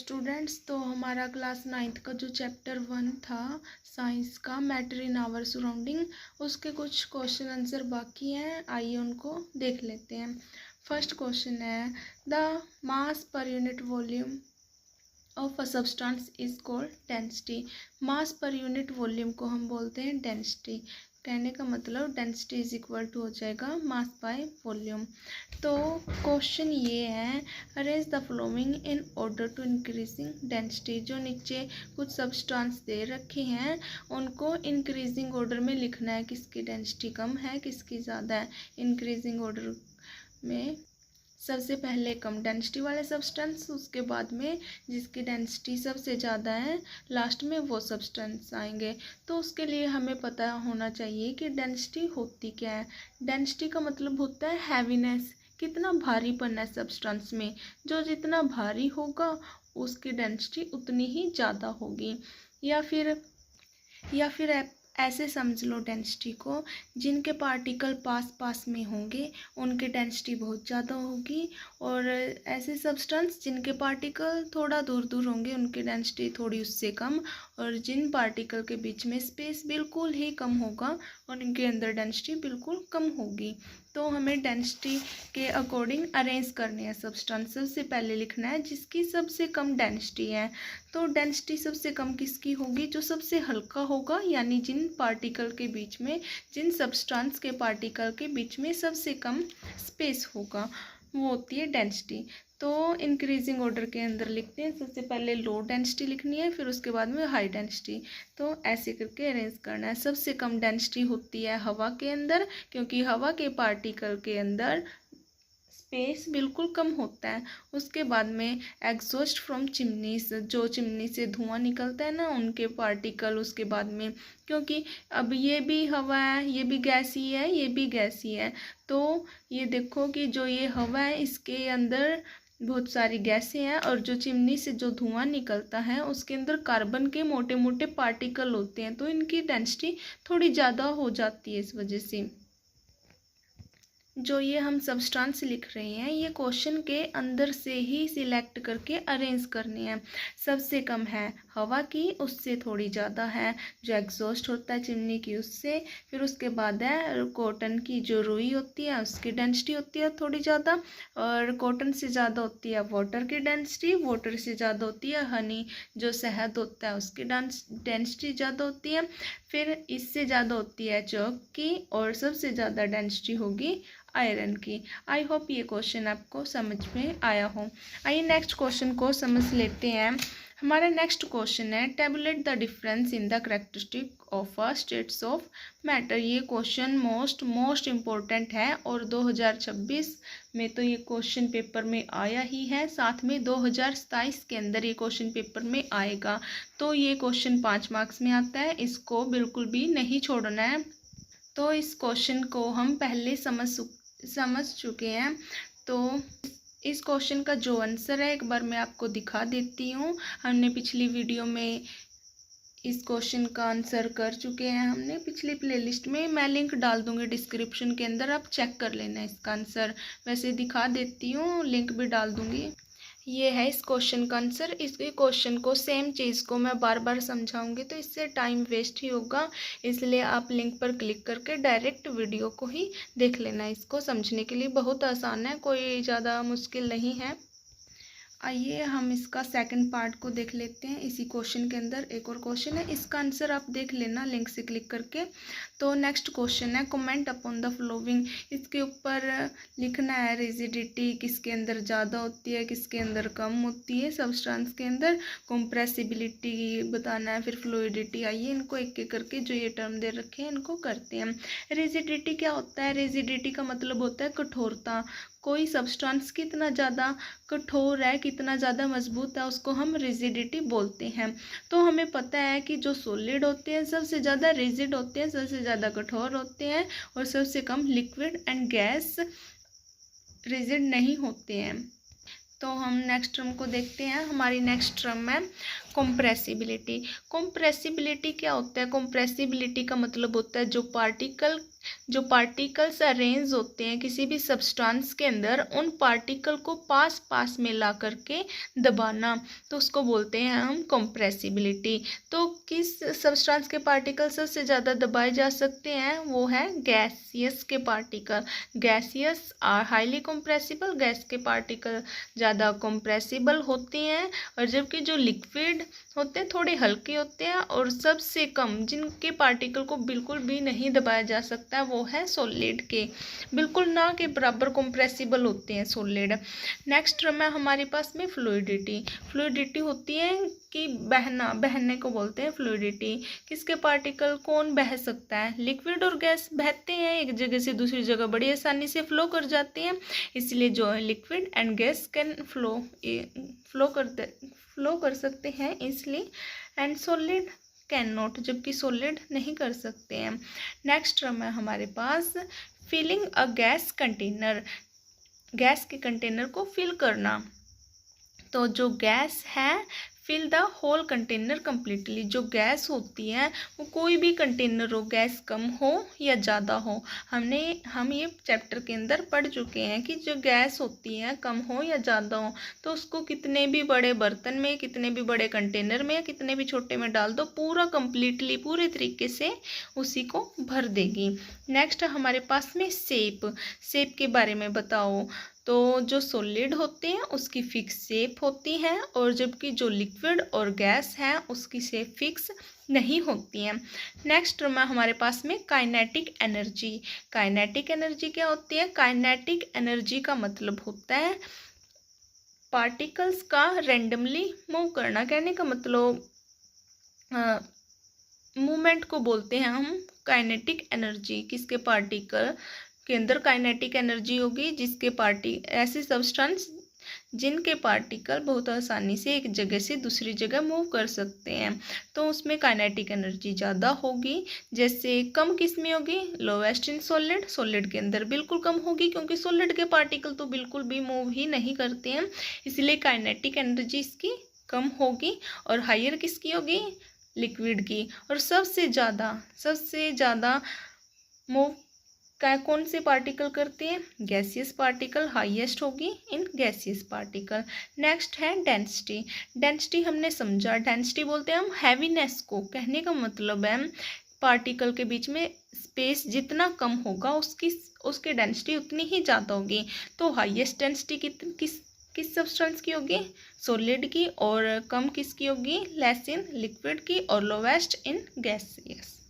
Students, तो हमारा class 9th का जो चैप्टर 1 था साइंस का, मैटर इन आवर सराउंडिंग, उसके कुछ क्वेश्चन आंसर बाकी हैं। आइए उनको देख लेते हैं। फर्स्ट क्वेश्चन है, the mass per unit volume of a substance is called density. Mass per unit volume को हम बोलते हैं डेंसिटी। कहने का मतलब डेंसिटी इज इक्वल टू हो जाएगा मास बाय वॉल्यूम। तो क्वेश्चन ये है, arrange the following in order to increasing density. जो नीचे कुछ सब्सटेंस दे रखे हैं उनको इंक्रीजिंग ऑर्डर में लिखना है, किसकी डेंसिटी कम है किसकी ज़्यादा है। इंक्रीजिंग ऑर्डर में सबसे पहले कम डेंसिटी वाले सब्सटेंस, उसके बाद में जिसकी डेंसिटी सबसे ज़्यादा है लास्ट में वो सब्सटेंस आएंगे। तो उसके लिए हमें पता होना चाहिए कि डेंसिटी होती क्या है। डेंसिटी का मतलब होता है हैवीनेस, कितना भारीपन है सब्सटेंस में। जो जितना भारी होगा उसकी डेंसिटी उतनी ही ज़्यादा होगी। या फिर ऐसे समझ लो डेंसिटी को, जिनके पार्टिकल पास पास में होंगे उनकी डेंसिटी बहुत ज़्यादा होगी, और ऐसे सब्सटेंस जिनके पार्टिकल थोड़ा दूर दूर होंगे उनकी डेंसिटी थोड़ी उससे कम, और जिन पार्टिकल के बीच में स्पेस बिल्कुल ही कम होगा उनके अंदर डेंसिटी बिल्कुल कम होगी। तो हमें डेंसिटी के अकॉर्डिंग अरेंज करने हैं सब्सटेंस। सबसे पहले लिखना है जिसकी सबसे कम डेंसिटी है। तो डेंसिटी सबसे कम किसकी होगी, जो सबसे हल्का होगा, यानी जिन पार्टिकल के बीच में, जिन सब्सटेंस के पार्टिकल के बीच में सबसे कम स्पेस होगा, वो होती है डेंसिटी। तो इंक्रीजिंग ऑर्डर के अंदर लिखते हैं, सबसे पहले लो डेंसिटी लिखनी है, फिर उसके बाद में हाई डेंसिटी। तो ऐसे करके अरेंज करना है। सबसे कम डेंसिटी होती है हवा के अंदर, क्योंकि हवा के पार्टिकल के अंदर स्पेस बिल्कुल कम होता है। उसके बाद में एग्जॉस्ट फ्रॉम चिमनीज, जो चिमनी से धुआं निकलता है ना, उनके पार्टिकल। उसके बाद में, क्योंकि अब ये भी हवा है, ये भी गैस ही है, ये भी गैस ही है, तो ये देखो कि जो ये हवा है इसके अंदर बहुत सारी गैसें हैं, और जो चिमनी से जो धुआं निकलता है उसके अंदर कार्बन के मोटे मोटे पार्टिकल होते हैं, तो इनकी डेंसिटी थोड़ी ज़्यादा हो जाती है। इस वजह से जो ये हम सब्सटेंस लिख रहे हैं ये क्वेश्चन के अंदर से ही सिलेक्ट करके अरेंज करने हैं। सबसे कम है हवा की, उससे थोड़ी ज़्यादा है जो एग्जॉस्ट होता है चिमनी की, उससे। फिर उसके बाद है कॉटन की, जो रुई होती है उसकी डेंसिटी होती है थोड़ी ज़्यादा, और कॉटन से ज़्यादा होती है वाटर की डेंसिटी, वाटर से ज़्यादा होती है हनी, जो शहद होता है उसकी डेंसिटी ज़्यादा होती है। फिर इससे ज़्यादा होती है चॉक की, और सबसे ज़्यादा डेंसिटी होगी आयरन की। आई होप ये क्वेश्चन आपको समझ में आया हो। आइए नेक्स्ट क्वेश्चन को समझ लेते हैं। हमारा नेक्स्ट क्वेश्चन है, tablet the difference in the characteristic of a states of matter. ये क्वेश्चन मोस्ट इम्पोर्टेंट है, और 2026 में तो ये क्वेश्चन पेपर में आया ही है, साथ में 2027 के अंदर ये क्वेश्चन पेपर में आएगा। तो ये क्वेश्चन 5 मार्क्स में आता है, इसको बिल्कुल भी नहीं छोड़ना है। तो इस क्वेश्चन को हम पहले समझ चुके हैं। तो इस क्वेश्चन का जो आंसर है एक बार मैं आपको दिखा देती हूँ। हमने पिछली वीडियो में इस क्वेश्चन का आंसर कर चुके हैं, हमने पिछली प्लेलिस्ट में, मैं लिंक डाल दूँगी डिस्क्रिप्शन के अंदर, आप चेक कर लेना इसका आंसर। वैसे दिखा देती हूँ, लिंक भी डाल दूँगी। ये है इस क्वेश्चन का आंसर। इस क्वेश्चन को सेम चीज़ को मैं बार बार समझाऊंगी तो इससे टाइम वेस्ट ही होगा, इसलिए आप लिंक पर क्लिक करके डायरेक्ट वीडियो को ही देख लेना। इसको समझने के लिए बहुत आसान है, कोई ज़्यादा मुश्किल नहीं है। आइए हम इसका सेकंड पार्ट को देख लेते हैं। इसी क्वेश्चन के अंदर एक और क्वेश्चन है, इसका आंसर आप देख लेना लिंक से क्लिक करके। तो नेक्स्ट क्वेश्चन है, कमेंट अपॉन द फॉलोइंग। इसके ऊपर लिखना है रिजिडिटी किसके अंदर ज़्यादा होती है किसके अंदर कम होती है सब्सटेंस के अंदर। कंप्रेसिबिलिटी बताना है, फिर फ्लूइडिटी। आइए इनको एक एक करके जो ये टर्म दे रखे हैं इनको करते हैं। रिजिडिटी क्या होता है, रिजिडिटी का मतलब होता है कठोरता। कोई सब्सटेंस कितना ज़्यादा कठोर है, कितना ज़्यादा मजबूत है, उसको हम रिजिडिटी बोलते हैं। तो हमें पता है कि जो सॉलिड होते हैं सबसे ज़्यादा रिजिड होते हैं, सबसे ज़्यादा कठोर होते हैं, और सबसे कम लिक्विड एंड गैस रिजिड नहीं होते हैं। तो हम नेक्स्ट टर्म को देखते हैं। हमारी नेक्स्ट टर्म है कंप्रेसिबिलिटी। कंप्रेसिबिलिटी क्या होता है, कंप्रेसिबिलिटी का मतलब होता है जो पार्टिकल जो पार्टिकल्स अरेंज होते हैं किसी भी सब्सटेंस के अंदर, उन पार्टिकल को पास पास में ला करके दबाना, तो उसको बोलते हैं हम कंप्रेसिबिलिटी। तो किस सब्सटेंस के पार्टिकल सबसे ज़्यादा दबाए जा सकते हैं? वो है गैसियस के particle. Gaseous are highly compressible, gas के पार्टिकल ज़्यादा कंप्रेसिबल होते हैं, और जबकि जो लिक्विड होते हैं थोड़े हल्के होते हैं, और सबसे कम जिनके पार्टिकल को बिल्कुल भी नहीं दबाया जा सकता है वो है सॉलिड के, बिल्कुल ना के बराबर कंप्रेसिबल होते हैं सॉलिड। नेक्स्ट है हमारे पास में फ्लूइडिटी। फ्लूइडिटी होती है कि बहना, बहने को बोलते हैं फ्लूइडिटी। किसके पार्टिकल, कौन बह सकता है? लिक्विड और गैस बहते हैं एक जगह से दूसरी जगह, बड़ी आसानी से फ्लो कर जाते हैं, इसलिए जो liquid and gas can flow कर सकते हैं इसलिए, एंड सॉलिड कैन नॉट, जबकि सॉलिड नहीं कर सकते हैं। नेक्स्ट टर्म है हमारे पास filling a gas container. Gas के कंटेनर को फिल करना। तो जो गैस है, fill the whole container completely. जो गैस होती है वो कोई भी कंटेनर हो, गैस कम हो या ज़्यादा हो, हम ये चैप्टर के अंदर पढ़ चुके हैं कि जो गैस होती है कम हो या ज़्यादा हो, तो उसको कितने भी बड़े बर्तन में, कितने भी बड़े कंटेनर में या कितने भी छोटे में डाल दो, पूरा कम्प्लीटली पूरे तरीके से उसी को भर देगी। नेक्स्ट हमारे पास में शेप के बारे में बताओ। तो जो सॉलिड होते हैं उसकी फिक्स शेप होती है, और जबकि जो लिक्विड और गैस है उसकी शेप फिक्स नहीं होती है। नेक्स्ट में हमारे पास में काइनेटिक एनर्जी। काइनेटिक एनर्जी क्या होती है? काइनेटिक एनर्जी का मतलब होता है पार्टिकल्स का रैंडमली मूव करना। कहने का मतलब मूवमेंट को बोलते हैं हम काइनेटिक एनर्जी। किसके पार्टिकल के अंदर काइनेटिक एनर्जी होगी? ऐसे सब्सटेंस जिनके पार्टिकल बहुत आसानी से एक जगह से दूसरी जगह मूव कर सकते हैं, तो उसमें काइनेटिक एनर्जी ज़्यादा होगी। जैसे कम किस में होगी? Lowest in solid. सॉलिड के अंदर बिल्कुल कम होगी, क्योंकि सॉलिड के पार्टिकल तो बिल्कुल भी मूव ही नहीं करते हैं, इसलिए काइनेटिक एनर्जी इसकी कम होगी। और हायर किसकी होगी? लिक्विड की। और सबसे ज़्यादा मूव कौन से पार्टिकल करते हैं? गैसियस पार्टिकल हाईएस्ट होगी इन गैसियस पार्टिकल। नेक्स्ट है डेंसिटी। डेंसिटी हमने समझा, डेंसिटी बोलते हैं हम हैवीनेस को। कहने का मतलब है पार्टिकल के बीच में स्पेस जितना कम होगा उसकी डेंसिटी उतनी ही ज़्यादा होगी। तो हाईएस्ट डेंसिटी किस सब्सटेंस की होगी? सॉलिड की। और कम किसकी होगी? लेस इन लिक्विड की। और लोवेस्ट इन गैसियस।